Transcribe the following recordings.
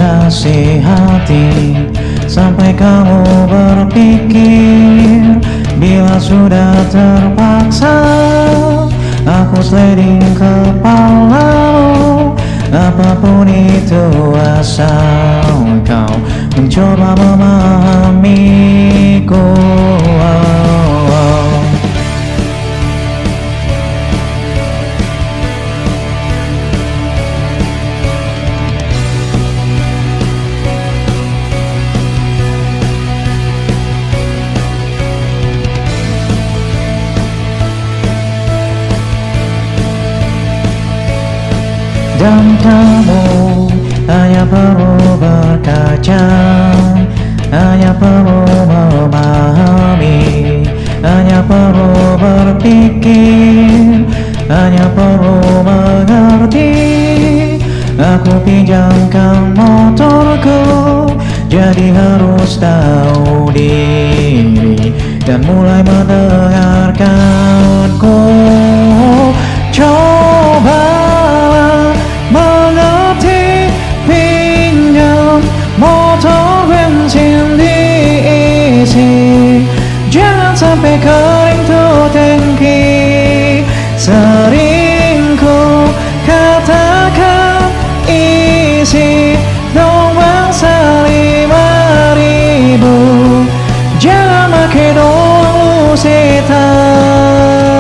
nasihati sampai kamu berpikir. Bila sudah terpaksa aku sliding kepalamu, apapun itu asal kau mencoba memahamiku. Dan kamu hanya perlu berkaca, hanya perlu memahami, hanya perlu berpikir, hanya perlu mengerti. Aku pinjamkan motorku, jadi harus tahu diri dan mulai mendengarkanku. Coba mengerti, pinjam motor bensin diisi, jangan sampai kering tuh tangki. Sering ku katakan isi dong bangsa 5.000, jangan make doang lu setan.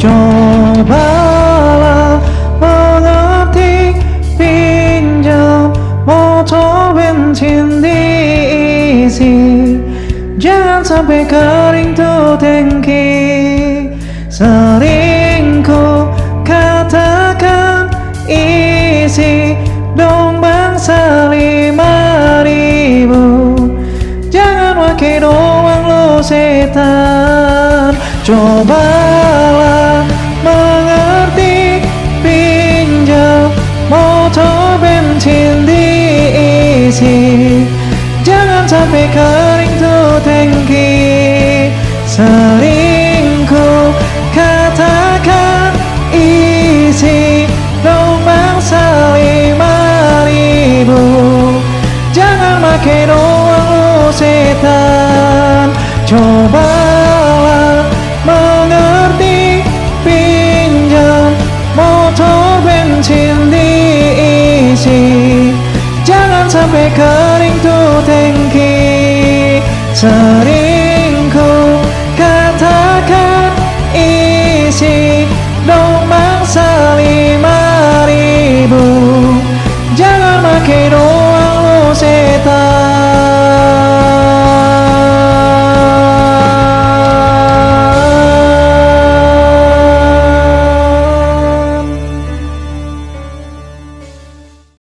Cobalah mengerti, pinjam motor bensin diisi, jangan sampai kering tuh tangki. Sering ku katakan isi dong bangsa 5.000, jangan wake doang lo setan. Cobalah mengerti, pinjam motor bensin diisi, jangan sampai kering tuh tangki. Sering ku katakan isi dong bangsa 5.000, jangan make doang lu setan. Cobalah mengerti, pinjam motor bensin diisi, jangan sampai kering tuh tangki. Sering